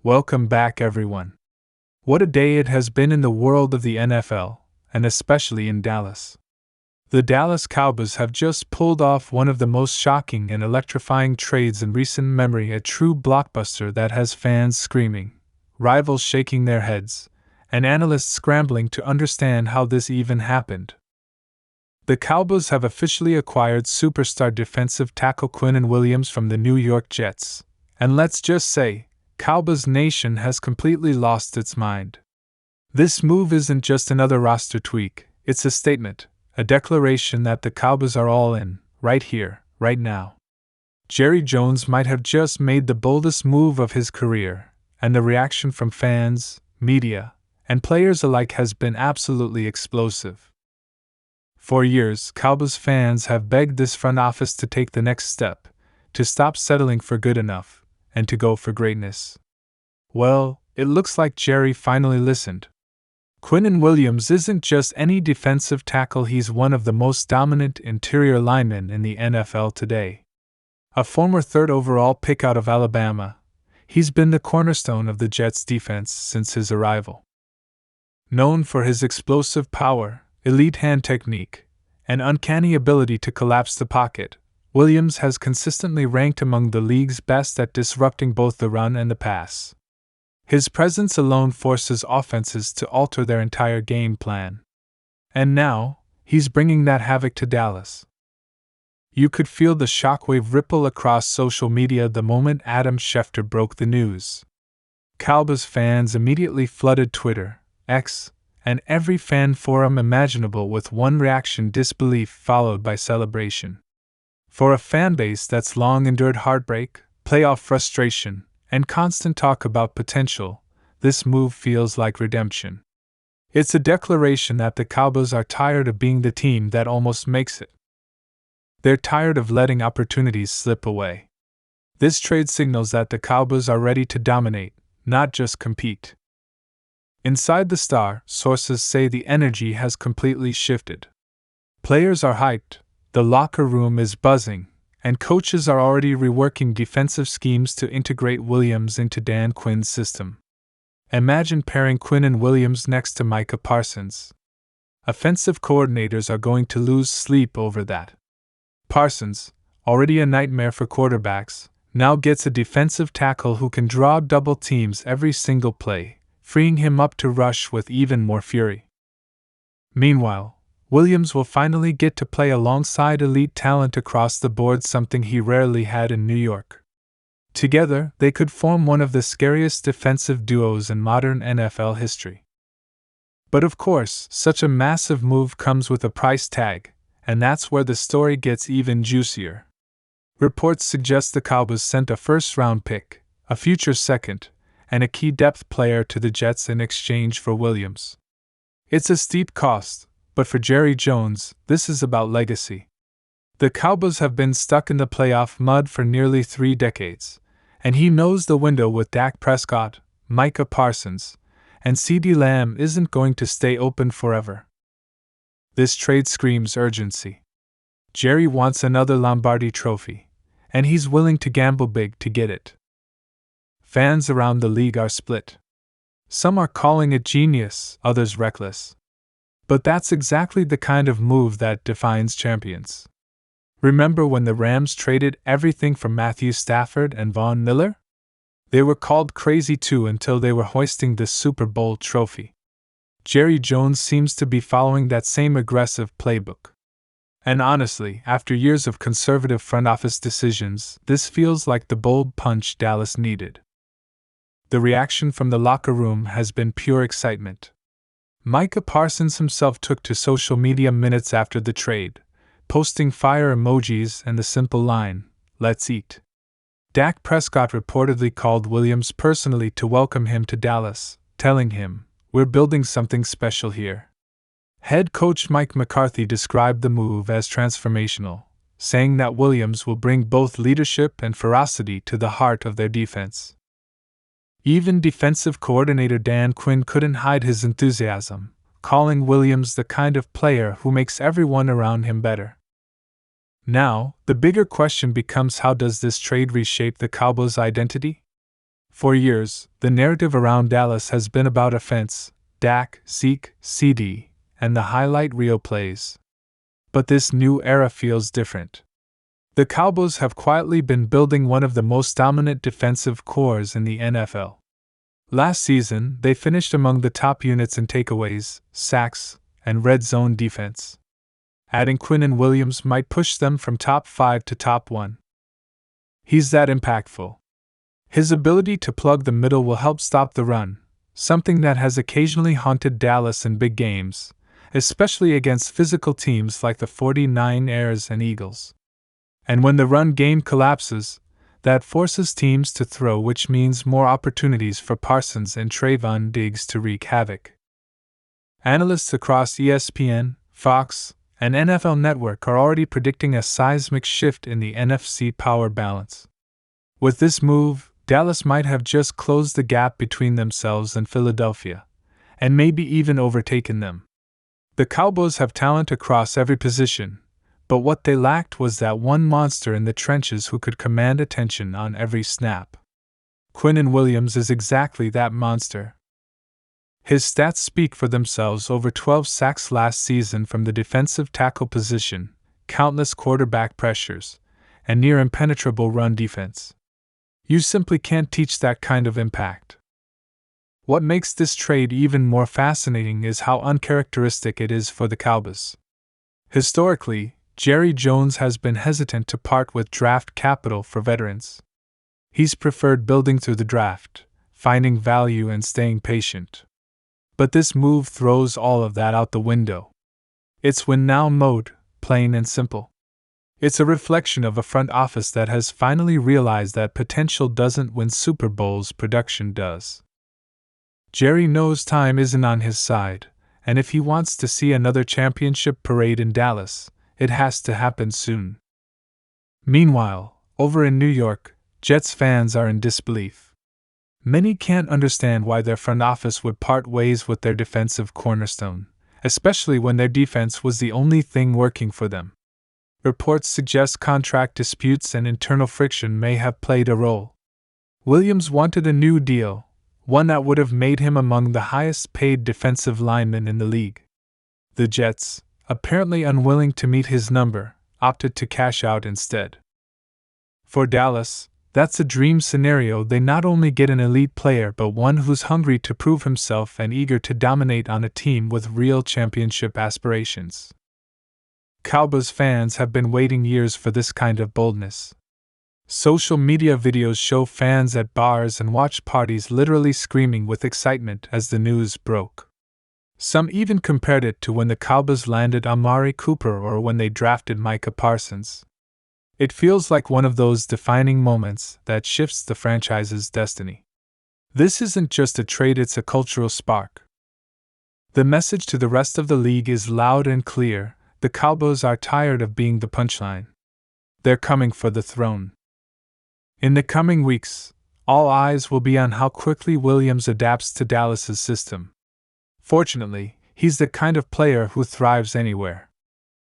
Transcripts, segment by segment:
Welcome back, everyone. What a day it has been in the world of the NFL, and especially in Dallas. The Dallas Cowboys have just pulled off one of the most shocking and electrifying trades in recent memory, a true blockbuster that has fans screaming, rivals shaking their heads, and analysts scrambling to understand how this even happened. The Cowboys have officially acquired superstar defensive tackle Quinnen Williams from the New York Jets, and let's just say, Cowboys Nation has completely lost its mind. This move isn't just another roster tweak, it's a statement, a declaration that the Cowboys are all in, right here, right now. Jerry Jones might have just made the boldest move of his career, and the reaction from fans, media, and players alike has been absolutely explosive. For years, Cowboys fans have begged this front office to take the next step, to stop settling for good enough, and to go for greatness. Well, it looks like Jerry finally listened. Quinnen Williams isn't just any defensive tackle, he's one of the most dominant interior linemen in the NFL today. A former third overall pick out of Alabama, he's been the cornerstone of the Jets' defense since his arrival. Known for his explosive power, elite hand technique, and uncanny ability to collapse the pocket, Williams has consistently ranked among the league's best at disrupting both the run and the pass. His presence alone forces offenses to alter their entire game plan. And now, he's bringing that havoc to Dallas. You could feel the shockwave ripple across social media the moment Adam Schefter broke the news. Cowboys fans immediately flooded Twitter, X, and every fan forum imaginable with one reaction: disbelief followed by celebration. For a fanbase that's long endured heartbreak, playoff frustration, and constant talk about potential, this move feels like redemption. It's a declaration that the Cowboys are tired of being the team that almost makes it. They're tired of letting opportunities slip away. This trade signals that the Cowboys are ready to dominate, not just compete. Inside the Star, sources say the energy has completely shifted. Players are hyped, the locker room is buzzing, and coaches are already reworking defensive schemes to integrate Williams into Dan Quinn's system. Imagine pairing Quinnen Williams next to Micah Parsons. Offensive coordinators are going to lose sleep over that. Parsons, already a nightmare for quarterbacks, now gets a defensive tackle who can draw double teams every single play, freeing him up to rush with even more fury. Meanwhile, Williams will finally get to play alongside elite talent across the board, something he rarely had in New York. Together, they could form one of the scariest defensive duos in modern NFL history. But of course, such a massive move comes with a price tag, and that's where the story gets even juicier. Reports suggest the Cowboys sent a first-round pick, a future second, and a key depth player to the Jets in exchange for Williams. It's a steep cost, but for Jerry Jones, this is about legacy. The Cowboys have been stuck in the playoff mud for nearly 3 decades, and he knows the window with Dak Prescott, Micah Parsons, and CeeDee Lamb isn't going to stay open forever. This trade screams urgency. Jerry wants another Lombardi trophy, and he's willing to gamble big to get it. Fans around the league are split. Some are calling it genius, others reckless. But that's exactly the kind of move that defines champions. Remember when the Rams traded everything from Matthew Stafford and Von Miller? They were called crazy too until they were hoisting the Super Bowl trophy. Jerry Jones seems to be following that same aggressive playbook. And honestly, after years of conservative front office decisions, this feels like the bold punch Dallas needed. The reaction from the locker room has been pure excitement. Micah Parsons himself took to social media minutes after the trade, posting fire emojis and the simple line, "Let's eat." Dak Prescott reportedly called Williams personally to welcome him to Dallas, telling him, "We're building something special here." Head coach Mike McCarthy described the move as transformational, saying that Williams will bring both leadership and ferocity to the heart of their defense. Even defensive coordinator Dan Quinn couldn't hide his enthusiasm, calling Williams the kind of player who makes everyone around him better. Now, the bigger question becomes, how does this trade reshape the Cowboys' identity? For years, the narrative around Dallas has been about offense, Dak, Zeke, CD, and the highlight reel plays. But this new era feels different. The Cowboys have quietly been building one of the most dominant defensive cores in the NFL. Last season, they finished among the top units in takeaways, sacks, and red zone defense. Adding Quinnen Williams might push them from top 5 to top 1. He's that impactful. His ability to plug the middle will help stop the run, something that has occasionally haunted Dallas in big games, especially against physical teams like the 49ers and Eagles. And when the run game collapses, that forces teams to throw, which means more opportunities for Parsons and Trayvon Diggs to wreak havoc. Analysts across ESPN, Fox, and NFL Network are already predicting a seismic shift in the NFC power balance. With this move, Dallas might have just closed the gap between themselves and Philadelphia, and maybe even overtaken them. The Cowboys have talent across every position, but what they lacked was that one monster in the trenches who could command attention on every snap. Quinnen Williams is exactly that monster. His stats speak for themselves: over 12 sacks last season from the defensive tackle position, countless quarterback pressures, and near impenetrable run defense. You simply can't teach that kind of impact. What makes this trade even more fascinating is how uncharacteristic it is for the Cowboys. Historically, Jerry Jones has been hesitant to part with draft capital for veterans. He's preferred building through the draft, finding value and staying patient. But this move throws all of that out the window. It's win-now mode, plain and simple. It's a reflection of a front office that has finally realized that potential doesn't win Super Bowls, production does. Jerry knows time isn't on his side, and if he wants to see another championship parade in Dallas, it has to happen soon. Meanwhile, over in New York, Jets fans are in disbelief. Many can't understand why their front office would part ways with their defensive cornerstone, especially when their defense was the only thing working for them. Reports suggest contract disputes and internal friction may have played a role. Williams wanted a new deal, one that would have made him among the highest-paid defensive linemen in the league. The Jets, apparently unwilling to meet his number, opted to cash out instead. For Dallas, that's a dream scenario. They not only get an elite player but one who's hungry to prove himself and eager to dominate on a team with real championship aspirations. Cowboys fans have been waiting years for this kind of boldness. Social media videos show fans at bars and watch parties literally screaming with excitement as the news broke. Some even compared it to when the Cowboys landed Amari Cooper or when they drafted Micah Parsons. It feels like one of those defining moments that shifts the franchise's destiny. This isn't just a trade, it's a cultural spark. The message to the rest of the league is loud and clear: the Cowboys are tired of being the punchline. They're coming for the throne. In the coming weeks, all eyes will be on how quickly Williams adapts to Dallas's system. Fortunately, he's the kind of player who thrives anywhere.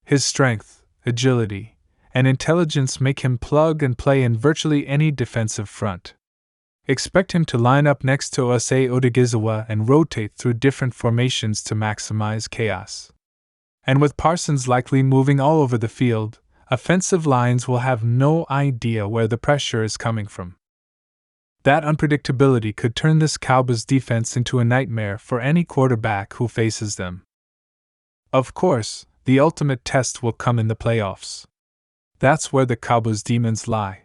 His strength, agility, and intelligence make him plug and play in virtually any defensive front. Expect him to line up next to Osei Odigizwa and rotate through different formations to maximize chaos. And with Parsons likely moving all over the field, offensive lines will have no idea where the pressure is coming from. That unpredictability could turn this Cowboys defense into a nightmare for any quarterback who faces them. Of course, the ultimate test will come in the playoffs. That's where the Cowboys' demons lie.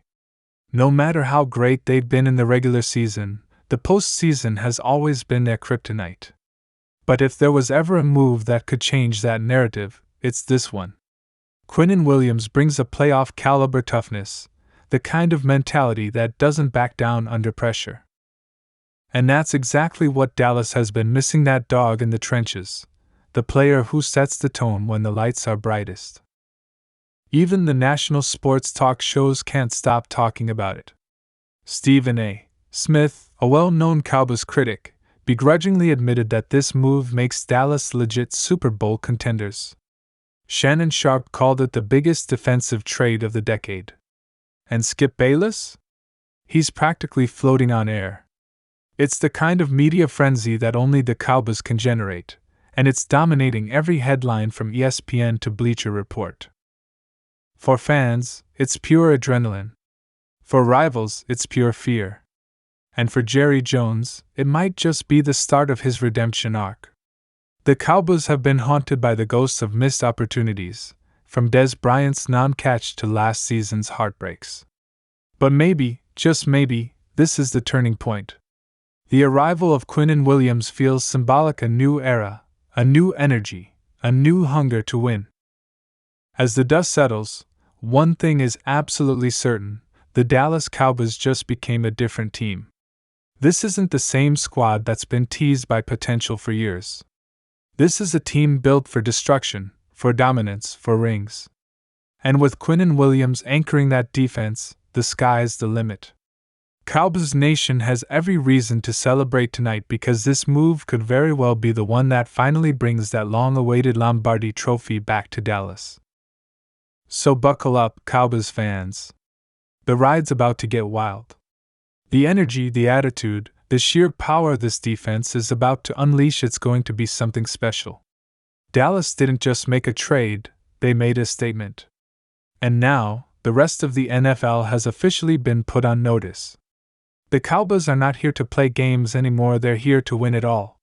No matter how great they've been in the regular season, the postseason has always been their kryptonite. But if there was ever a move that could change that narrative, it's this one. Quinnen Williams brings a playoff-caliber toughness, the kind of mentality that doesn't back down under pressure. And that's exactly what Dallas has been missing: that dog in the trenches, the player who sets the tone when the lights are brightest. Even the national sports talk shows can't stop talking about it. Stephen A. Smith, a well-known Cowboys critic, begrudgingly admitted that this move makes Dallas legit Super Bowl contenders. Shannon Sharpe called it the biggest defensive trade of the decade. And Skip Bayless? He's practically floating on air, It's the kind of media frenzy that only the Cowboys can generate, and it's dominating every headline from ESPN to Bleacher Report. For fans, it's pure adrenaline. For rivals, it's pure fear. And for Jerry Jones, it might just be the start of his redemption arc. The Cowboys have been haunted by the ghosts of missed opportunities, from Des Bryant's non-catch to last season's heartbreaks. But maybe, just maybe, this is the turning point. The arrival of Quinnen Williams feels symbolic, a new era, a new energy, a new hunger to win. As the dust settles, one thing is absolutely certain: the Dallas Cowboys just became a different team. This isn't the same squad that's been teased by potential for years. This is a team built for destruction, for dominance, for rings. And with Quinnen Williams anchoring that defense, the sky's the limit. Cowboys Nation has every reason to celebrate tonight, because this move could very well be the one that finally brings that long-awaited Lombardi Trophy back to Dallas. So buckle up, Cowboys fans. The ride's about to get wild. The energy, the attitude, the sheer power of this defense is about to unleash. It's going to be something special. Dallas didn't just make a trade, they made a statement. And now, the rest of the NFL has officially been put on notice. The Cowboys are not here to play games anymore, they're here to win it all.